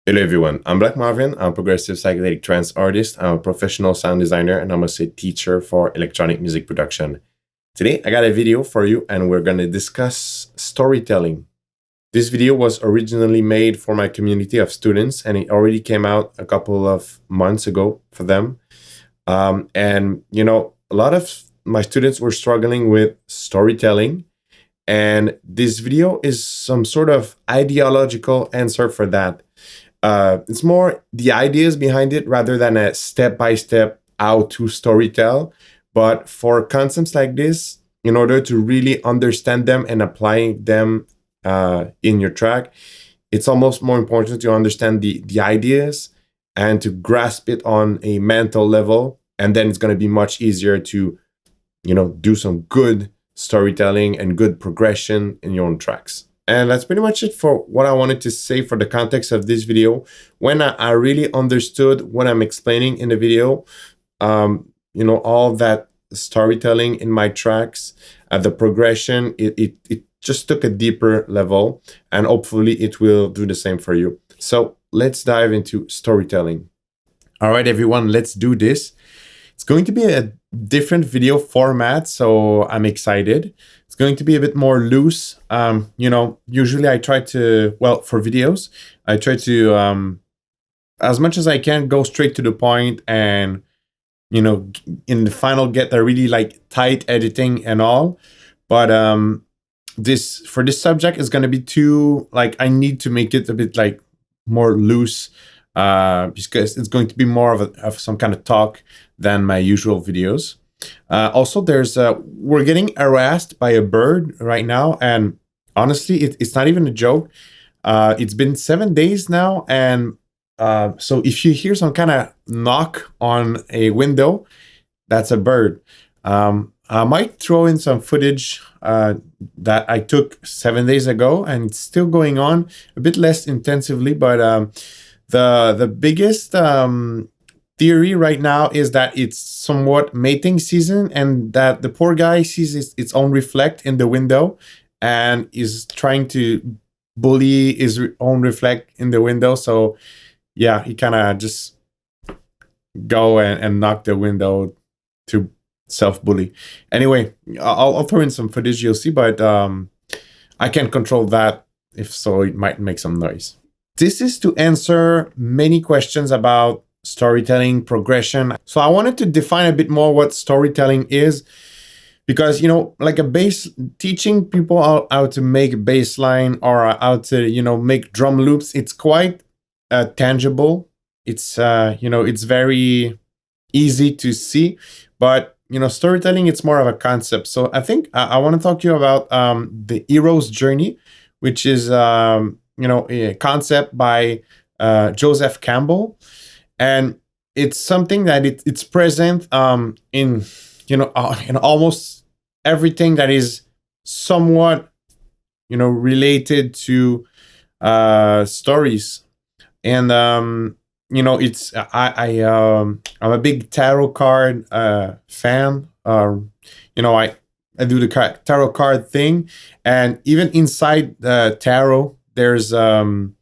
Hello everyone, I'm Black Marvin. I'm a progressive psychedelic trance artist. I'm a professional sound designer and I'm also a teacher for electronic music production. Today I got a video for you and we're going to discuss storytelling. This video was originally made for my community of students and it already came out a couple of months ago for them. A lot of my students were struggling with storytelling. And this video is some sort of ideological answer for that. It's more the ideas behind it rather than a step-by-step how to storytell. But for concepts like this, in order to really understand them and applying them in your track, it's almost more important to understand the ideas and to grasp it on a mental level. And then it's going to be much easier to, do some good storytelling and good progression in your own tracks. And that's pretty much it for what I wanted to say for the context of this video. When I really understood what I'm explaining in the video, all that storytelling in my tracks, the progression, it just took a deeper level, and hopefully it will do the same for you. So let's dive into storytelling. All right, everyone, let's do this. It's going to be a different video format, so I'm excited. It's going to be a bit more loose. Usually I try to, for videos, I try to, as much as I can, go straight to the point and, in the final get a really tight editing and all. But for this subject is going to be too, I need to make it a bit more loose because it's going to be more of some kind of talk than my usual videos. Also, we're getting harassed by a bird right now, and honestly, it's not even a joke. It's been 7 days now, and so if you hear some kind of knock on a window, that's a bird. I might throw in some footage that I took 7 days ago, and it's still going on a bit less intensively, but the biggest theory right now is that it's somewhat mating season and that the poor guy sees its own reflect in the window and is trying to bully his own reflect in the window. So yeah, he kind of just go and knock the window to self-bully. Anyway, I'll throw in some footage, you'll see, but I can't control that. If so, it might make some noise. This is to answer many questions about storytelling progression. So I wanted to define a bit more what storytelling is, because teaching people how to make a bass line or how to make drum loops, it's quite tangible. It's it's very easy to see, but storytelling, it's more of a concept. So I think I want to talk to you about the hero's journey, which is a concept by Joseph Campbell. And it's something that it's present in almost everything that is somewhat related to stories. And it's I'm a big tarot card fan. I do the tarot card thing, and even inside the tarot, there's the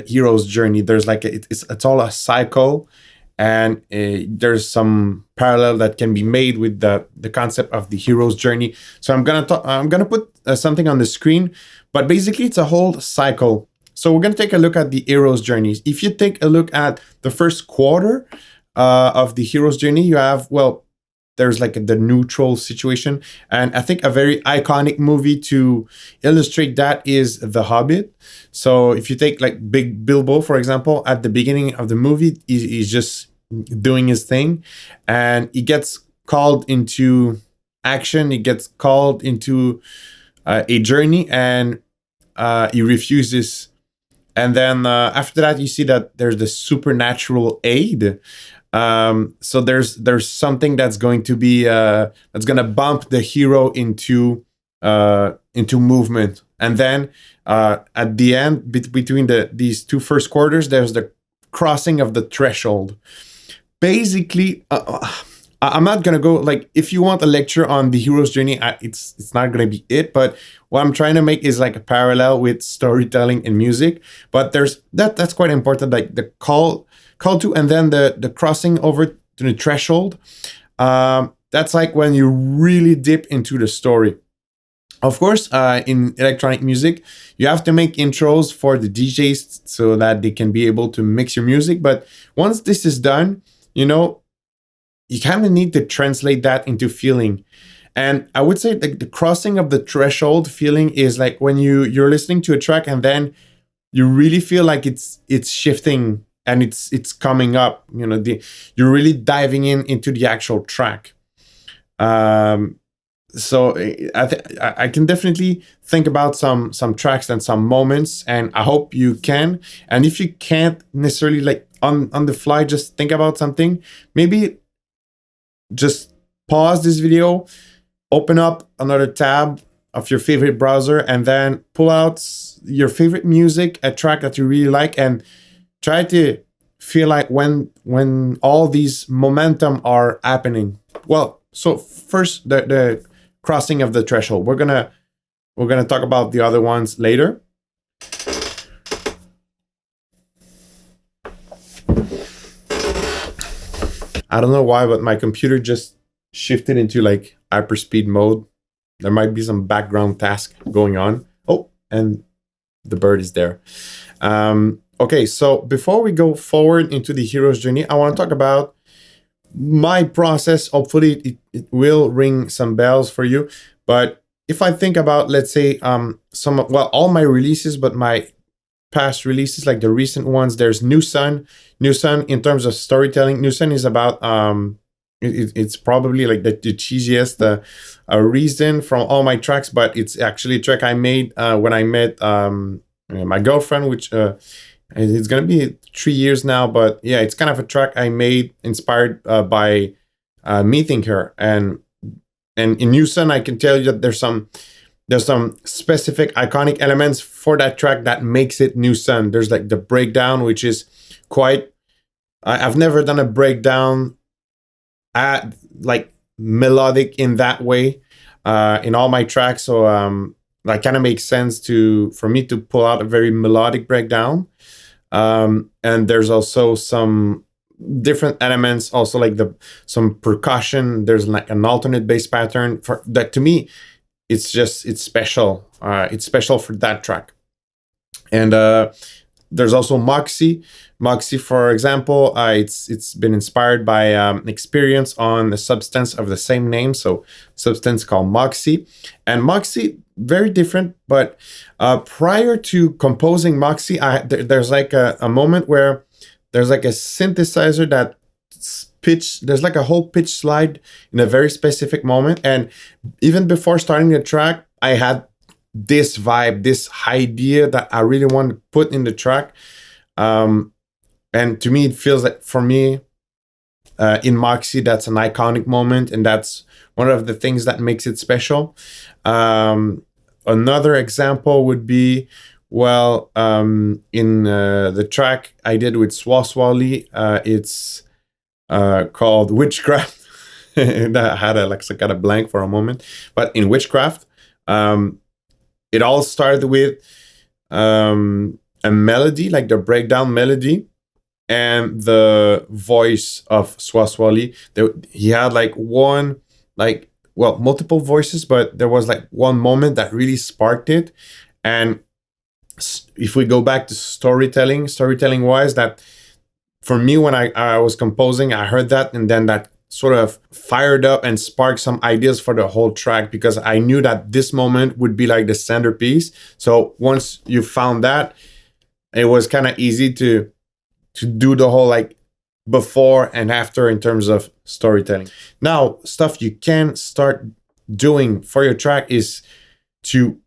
hero's journey. There's it's all a cycle, and there's some parallel that can be made with the concept of the hero's journey. So I'm gonna put something on the screen, but basically it's a whole cycle. So we're gonna take a look at the hero's journeys. If you take a look at the first quarter of the hero's journey, you have there's the neutral situation. And I think a very iconic movie to illustrate that is The Hobbit. So if you take Big Bilbo, for example, at the beginning of the movie, he's just doing his thing and he gets called into action. He gets called into a journey and he refuses. And then after that, you see that there's the supernatural aid. So there's something that's going to be that's going to bump the hero into movement, and then at the end between these two first quarters, there's the crossing of the threshold. Basically, I'm not gonna go like, if you want a lecture on the hero's journey, it's not gonna be it. But what I'm trying to make is like a parallel with storytelling and music. But there's that's quite important, like the call to, and then the crossing over to the threshold. That's like when you really dip into the story. Of course, in electronic music, you have to make intros for the DJs so that they can be able to mix your music. But once this is done, you kind of need to translate that into feeling. And I would say like the crossing of the threshold feeling is like when you're listening to a track and then you really feel like it's shifting and it's coming up. You're really diving into the actual track. So I can definitely think about some tracks and some moments, and I hope you can. And if you can't necessarily like on the fly, just think about something. Maybe just pause this video, open up another tab of your favorite browser, and then pull out your favorite music, a track that you really like, and try to feel like when all these momentum are happening. Well, so first the crossing of the threshold. We're gonna talk about the other ones later. I don't know why, but my computer just shifted into like hyperspeed mode. There might be some background task going on. Oh, and the bird is there. Okay, so before we go forward into the hero's journey, I want to talk about my process. Hopefully it will ring some bells for you. But if I think about, let's say, all my releases, but my past releases, like the recent ones, there's New Sun. In terms of storytelling, New Sun is about it's probably like the cheesiest reason from all my tracks, but it's actually a track I made when I met my girlfriend, which it's gonna be 3 years now. But yeah, it's kind of a track I made inspired by meeting her. And in New Sun, I can tell you that there's some specific iconic elements for that track that makes it New Sun. There's like the breakdown, which is quite, I've never done a breakdown like melodic in that way in all my tracks. So that kind of makes sense for me to pull out a very melodic breakdown. And there's also some different elements, also like some percussion. There's like an alternate bass pattern for that. To me, it's special. It's special for that track. And there's also Moxie, for example. It's been inspired by experience on the substance of the same name, so substance called Moxie. And Moxie, very different. But prior to composing Moxie, there's like a moment where there's like a synthesizer that there's like a whole pitch slide in a very specific moment. And even before starting the track, I had this vibe, this idea that I really want to put in the track. And to me, it feels like, for me, in Moxie, that's an iconic moment, and that's one of the things that makes it special. Another example would be, in the track I did with Swaswali, it's called Witchcraft. That had got a blank for a moment. But in Witchcraft, it all started with a melody, like the breakdown melody, and the voice of Swaswali. He had multiple voices, but there was like one moment that really sparked it. And if we go back to storytelling wise, that for me, when I was composing, I heard that, and then that sort of fired up and sparked some ideas for the whole track, because I knew that this moment would be like the centerpiece. So once you found that, it was kind of easy to do the whole like before and after in terms of storytelling. Now, stuff you can start doing for your track is to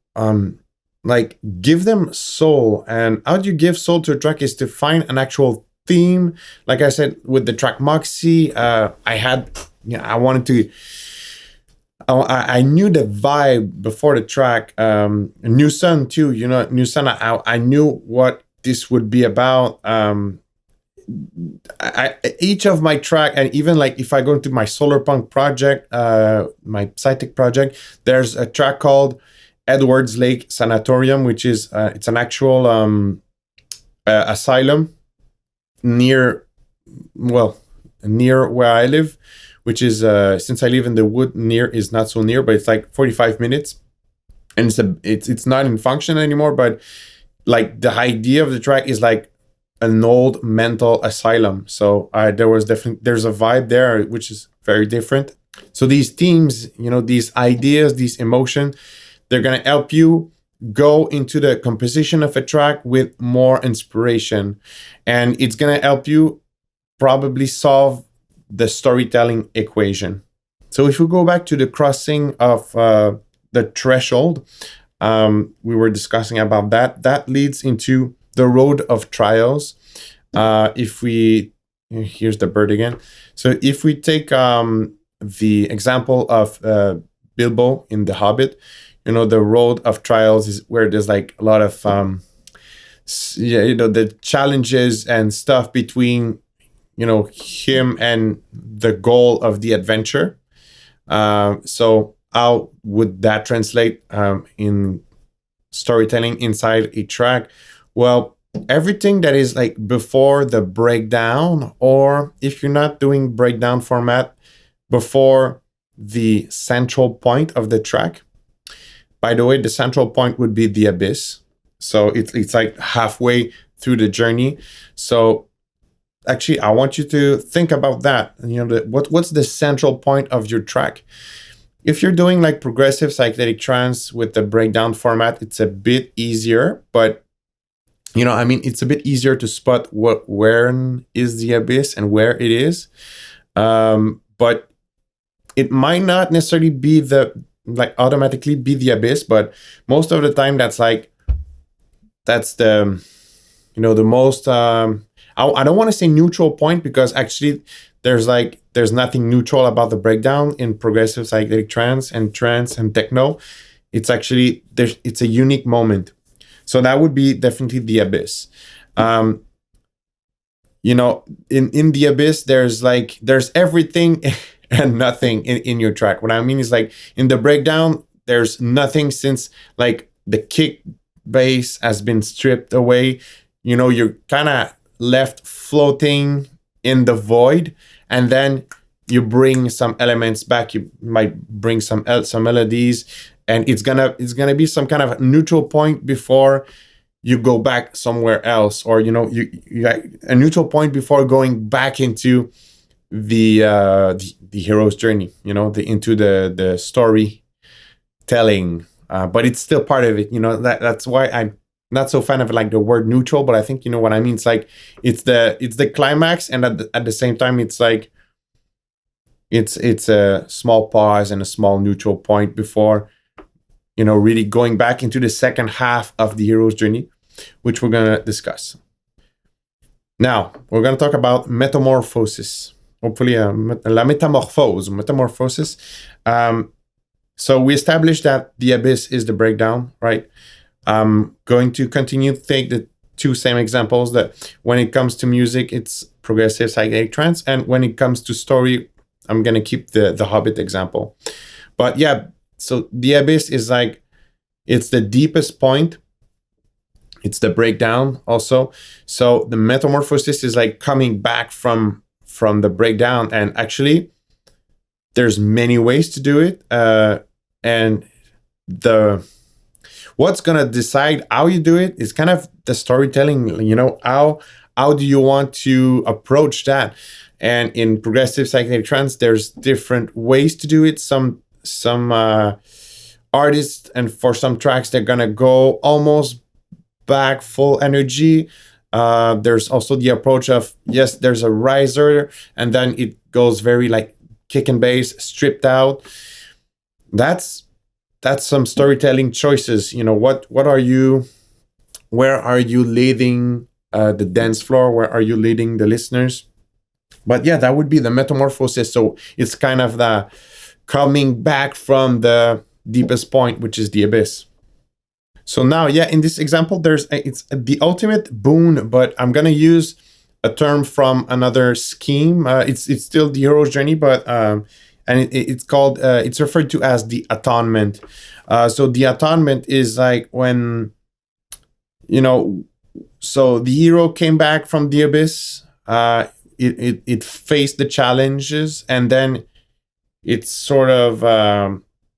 give them soul. And how do you give soul to a track is to find an actual theme. Like I said, with the track Moxie, I knew the vibe before the track. New Sun too, New Sun, I knew what this would be about. each of my track, and even like if I go into my solar punk project, my psychic project, there's a track called Edwards Lake Sanatorium, which is it's an actual asylum near where I live, which is since I live in the wood, near is not so near, but it's like 45 minutes, and it's not in function anymore. But like the idea of the track is like an old mental asylum. So there's a vibe there which is very different. So these themes, these ideas, these emotions, they're gonna help you go into the composition of a track with more inspiration, and it's gonna help you probably solve the storytelling equation. So if we go back to the crossing of the threshold, we were discussing about that leads into the road of trials. Here's the bird again. So if we take the example of Bilbo in The Hobbit, the road of trials is where there's like a lot of the challenges and stuff between him and the goal of the adventure. So how would that translate in storytelling inside a track? Well, everything that is like before the breakdown, or if you're not doing breakdown format, before the central point of the track. By the way, the central point would be the abyss. So it's like halfway through the journey. So actually, I want you to think about that. What's the central point of your track? If you're doing like progressive psychedelic trance with the breakdown format, it's a bit easier, but it's a bit easier to spot where is the abyss and where it is. But it might not necessarily be automatically be the abyss, but most of the time that's the most I don't want to say neutral point, because actually there's nothing neutral about the breakdown in progressive psychedelic trance and techno. It's actually it's a unique moment. So that would be definitely the abyss. In the abyss, there's everything and nothing in your track. What I mean is like in the breakdown, there's nothing, since like the kick bass has been stripped away. You're kind of left floating in the void, and then you bring some elements back. You might bring some melodies, and it's gonna be some kind of neutral point before you go back somewhere else, or you a neutral point before going back into the hero's journey. Into the story telling, but it's still part of it. That's why I'm not so fan of like the word neutral, but I think you know what I mean. It's like it's the climax, and at the same time it's like it's a small pause and a small neutral point before really going back into the second half of the hero's journey, which we're gonna discuss. Now we're gonna talk about metamorphosis. Hopefully, la metamorphosis. So we established that the abyss is the breakdown, right? I'm going to continue to take the two same examples, that when it comes to music, it's progressive psychedelic trance, and when it comes to story, I'm going to keep the Hobbit example. But yeah, so the abyss is like, it's the deepest point. It's the breakdown also. So the metamorphosis is like coming back from the breakdown, and actually there's many ways to do it. And what's gonna decide how you do it is kind of the storytelling. How do you want to approach that? And in progressive psychedelic trance, there's different ways to do it. Some artists, and for some tracks, they're gonna go almost back full energy. There's also the approach of, yes, there's a riser, and then it goes very like kick and bass, stripped out. That's some storytelling choices. Where are you leading the dance floor? Where are you leading the listeners? But yeah, that would be the metamorphosis. So it's kind of the coming back from the deepest point, which is the abyss. So now, yeah, in this example, it's the ultimate boon, but I'm gonna use a term from another scheme. It's still the hero's journey, but and it's called it's referred to as the atonement. So the atonement is like when, you know, so the hero came back from the abyss. It faced the challenges, and then it's sort of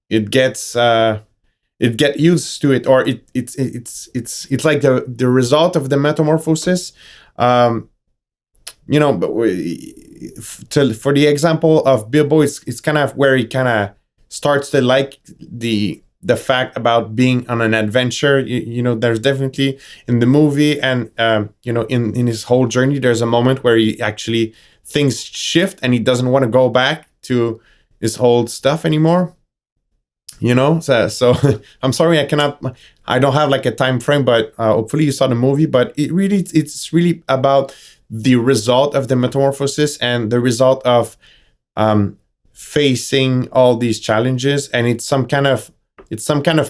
it gets it get used to it, or it's like the result of the metamorphosis. You know, but for the example of Bilbo, it's kind of where he kind of starts to like the fact about being on an adventure. You know, there's definitely in the movie, and you know, in his whole journey, there's a moment where he actually things shift and he doesn't want to go back to his old stuff anymore. You know, so I'm sorry, I don't have like a time frame, but hopefully you saw the movie. But it's really about the result of the metamorphosis and the result of facing all these challenges, and it's some kind of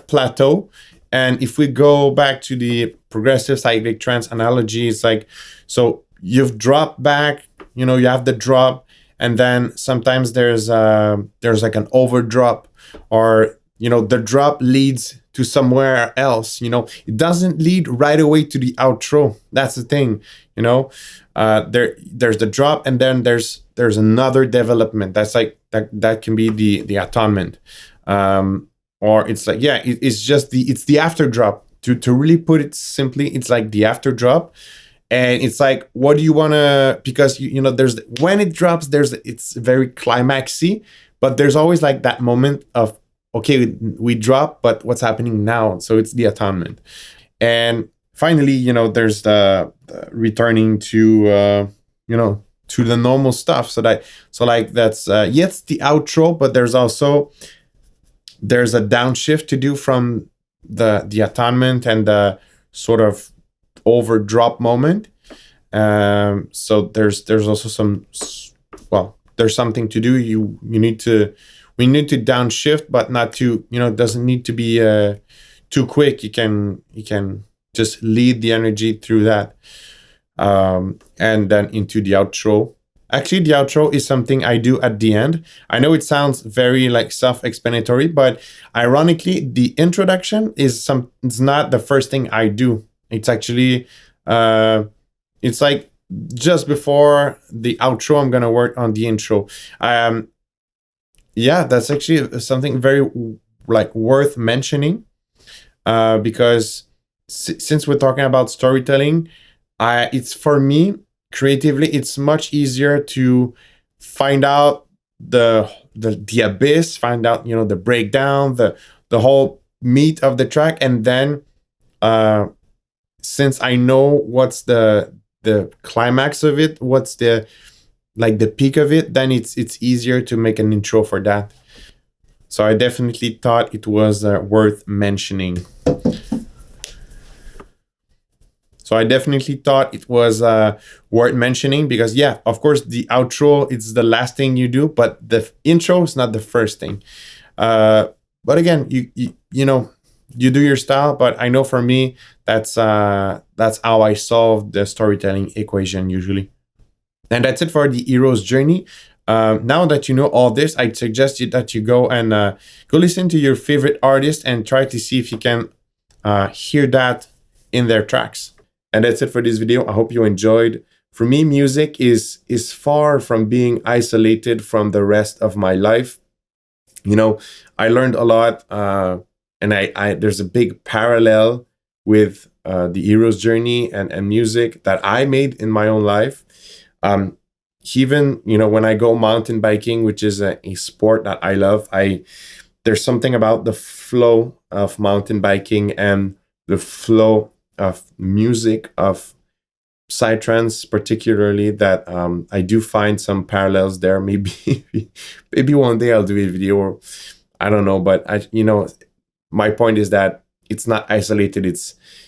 plateau. And if we go back to the progressive cyclic trance analogy, it's like, so you've dropped back, you know, you have the drop, and then sometimes there's like an overdrop, or, you know, the drop leads to somewhere else. You know, it doesn't lead right away to the outro. That's the thing, you know. There's the drop, and then there's another development. That's like that can be the atonement. Or it's like, yeah, it's just the after drop. To really put it simply, it's like the after drop. And it's like, what do you want to, because you know, there's, when it drops, it's very climaxy, but there's always like that moment of, okay, we drop, but what's happening now? So it's the atonement. And finally, you know, there's the returning to, you know, to the normal stuff. So like that's, yes, the outro, but there's a downshift to do from the atonement and the sort of overdrop moment. So there's also some, well, there's something to do. We need to downshift, but not too, you know, it doesn't need to be too quick. You can just lead the energy through that, and then into the outro. Actually, the outro is something I do at the end. I know it sounds very like self-explanatory, but ironically, the introduction is it's not the first thing I do. It's actually, it's like just before the outro, I'm gonna work on the intro. Yeah, that's actually something very like worth mentioning, because since we're talking about storytelling, it's for me, creatively, it's much easier to find out the abyss, find out, you know, the breakdown, the whole meat of the track, and then since I know what's the climax of it, what's the peak of it, then it's easier to make an intro for that. So I definitely thought it was worth mentioning. Because, yeah, of course, the outro, it's the last thing you do, but the intro is not the first thing. But again, you know, you do your style, but I know for me, that's how I solve the storytelling equation usually. And that's it for the hero's journey. Now that you know all this, I suggest that you go and go listen to your favorite artist and try to see if you can hear that in their tracks. And that's it for this video. I hope you enjoyed. For me, music is far from being isolated from the rest of my life. You know, I learned a lot, and I there's a big parallel with the hero's journey and music that I made in my own life. Even, you know, when I go mountain biking, which is a sport that I love, there's something about the flow of mountain biking and the flow of music, of psytrance particularly, that I do find some parallels there. Maybe one day I'll do a video, or I don't know, but you know, my point is that it's not isolated.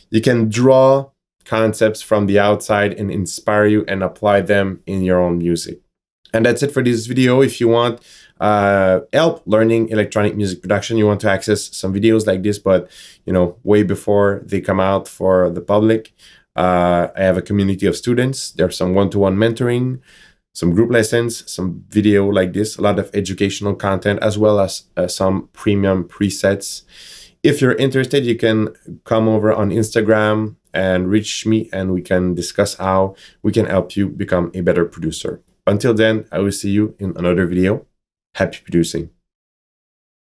You can draw concepts from the outside and inspire you and apply them in your own music. And that's it for this video. If you want help learning electronic music production, you want to access some videos like this, but you know, way before they come out for the public, I have a community of students. There's some one-to-one mentoring, some group lessons, some video like this, a lot of educational content, as well as some premium presets. If you're interested, you can come over on Instagram and reach me, and we can discuss how we can help you become a better producer. Until then, I will see you in another video. Happy producing.